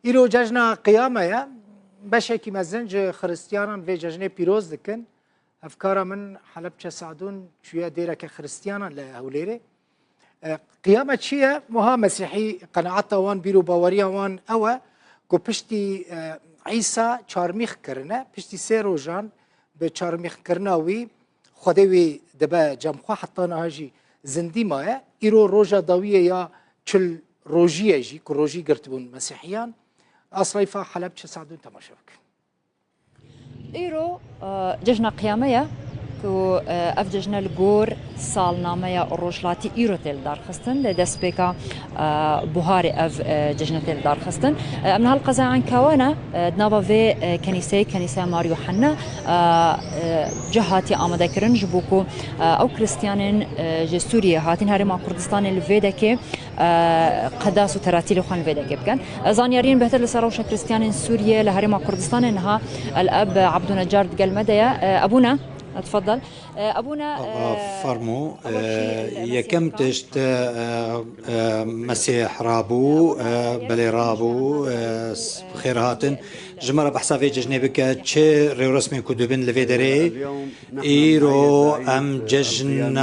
ایرو جشن قیامه یا بشکی مزنج خریستیانان و جشن پیروز دکن افکار من حلب چه سعدون چویا دیره که خریستیانان لهولیره قیامه چیه؟ مها مسیحی قناعت وان بیرو باوری وان اوه کو پشتی عیسی چارمیخ کرنه پشتی سه روزان به چارمیخ کرنه وی خداوی دبا جمخوا حتی نهاجی زندی ماه ایرو روزا داویه یا چل روجیه جی که روجی گرتبون مسیحیان اصلیفا حلب چه سعدون تماشا بکن ایرو جشن قیامه کو اف جشن الجور سالنامه روشلاتی ایرو تل دارخستن لدست بکا بوهار اف جشن تل دارخستن من هالقزا عن كوانا دنابا في كنيسة ماريو حنا جهاتي آماده کرن جبوكو او كريستيانين جي سوريا هاتين هرما كردستان الفيدكي قداس و تراتيل خوان فيدكي بكن زانيارين بهتر لسروش كريستيانين سوريا لهرما كردستان انها الاب عبد النجار قال مدى ابونا تفضل ابونا فرمو يكم تشت مسيح رابو بلي رابو خير هاتن جمرة بحسا في جنبك تشي رسمي كدوبن لفيدري ايرو ام ججن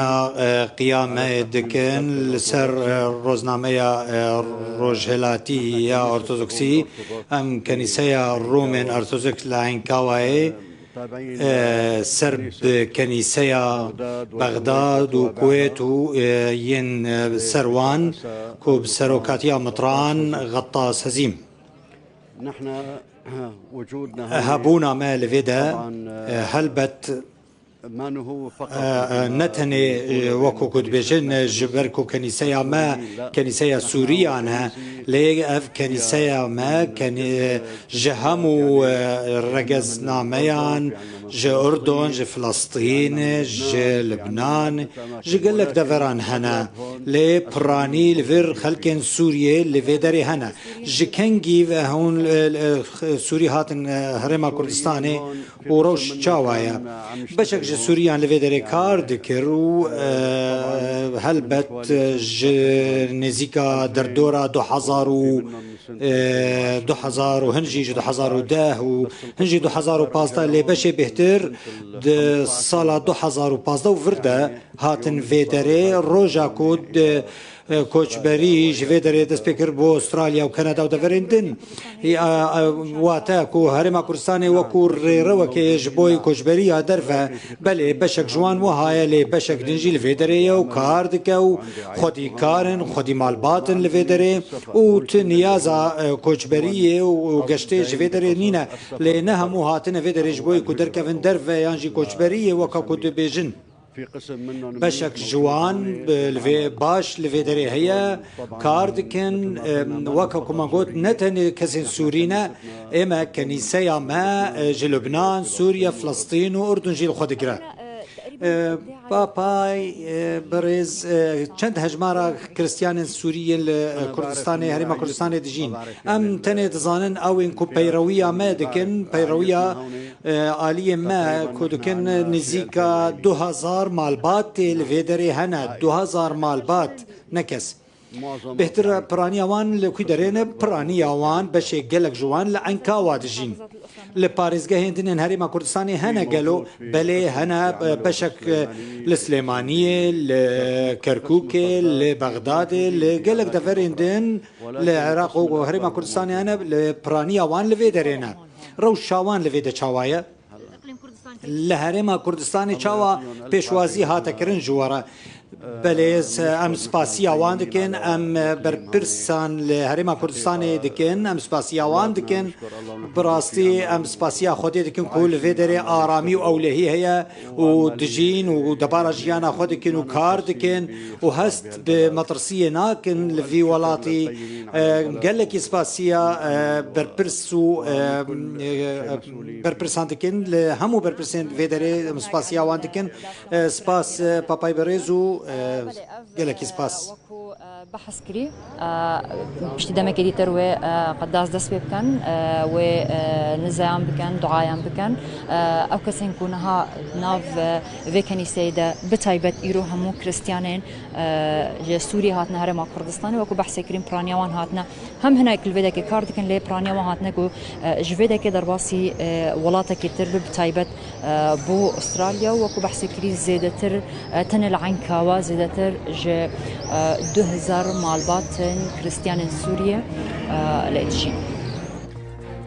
قيامة دكن لسر روزنامية روجهلاتي يا ارثوذكسي ام كنيسة رومن ارثوذكس لعين كاواي سرب كنيسة بغداد وكويت ين سروان كوب سروكاتيا مطران غطاس هزيم نحن وجودنا هابونا ما لفيدا هلبت نتني وكو كنت بيجن جبركو كنيسة ما كنيسة سوريا أنا ليه أف كنيسة ما كان جهمو رجز ناميان ج أردن ج فلسطين ج لبنان ج قال لك دفران هنا ليه براني لفر خلكن سوريا لفيدري هنا ج كان جيف هون سوري هاتن هرما كردستاني وروش جاوايا بشك سوريان لفيدري كار دكرو هلبت ج نزيكا دردورا 2000 وهنجي 2010 وهنجي 2015 اللي بشي بهتر سال 2015 وفردا هاتن فيدري روجا كود كوچبري جفيدري دسبيكر بو استراليا وكندا ودفرندن واتاكو هرما كردستاني وكو ريرو كي جبوي كوچبري درفا بلي بشك جوان وهاي لي بشك دنجي لفيدري وكاردكو خدي كارن خدي مالباتن لفيدري وتنيازا كوچبري وغشتي جفيدري نينا لانها مو هاتن فيدري جبوي كدركفن درفا يانجي كوچبري وكو بيجن بشك جوان باش لفيدري هي كاردكن وكا كما قلت نتن كسن سورينا اما كنيسة ما لبنان سوريا فلسطين واردن جيل خدقرا باباي برز چند هجمارا كريستيان سوريا الكردستاني هرما كردستاني دجين ام تني تزانن او انكو بيروية ما دكن بيروية آلية ما كودكن نزيكا 2000 مالبات الفيدري هنا 2000 مالبات نكس بهتر برانيا وان لكي درين برانيا وان بشي قلق جوان لعنكا وادجين لباريزگاه هندن هرما كردستاني هنا قالوا بلي هنا بشك لسليمانية لكركوك لبغداد لقلق دفر هندن لعراق وهرما كردستاني هنا لبرانيا وان لفيدرينا روش شاوان لفيدا چاوايا لهرما كردستاني چاوا پیشوازی هاتا کرن جوارا بليز ام سپاسیا وان دکن ام برپرسان لهرما كردستاني دکن ام سپاسیا وان دکن براستي ام سپاسیا خودی دکن كل فيدري آرامی و اولهی هيا و دجين و دبارا جيانا خود دکن و کار دکن و هست بمطرسية ناكن لفي ولاتي قال لك سپاسیا برپرسو برپرسان دکن لهمو برپرسان فيدري سپاسیا وان دکن سپاس باباي بريزو قال لك سپاس بحث كري بشتي دمك دي تروي قداس دس بكن ونزايان بكن دعايان بكن او كسين كونها ناف في كنيسه بتايبت ايرو همو كريستيانين سوريا هاتنا هرم كردستان وكو بحث كريم برانيوان هاتنا هم هناك الفيديك كارد كان لي برانيوان هاتنا كو جفيدك درباسي ولاتك تر بتايبت بو استراليا وكو بحث كري زيدتر تنل عنكاوا زيدتر ج 2000 مالبات كريستيان سوريا لإتشين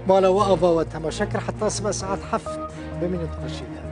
مالا وقفة وتماشكر حتى 7 ساعات حفت بمن تقشيدها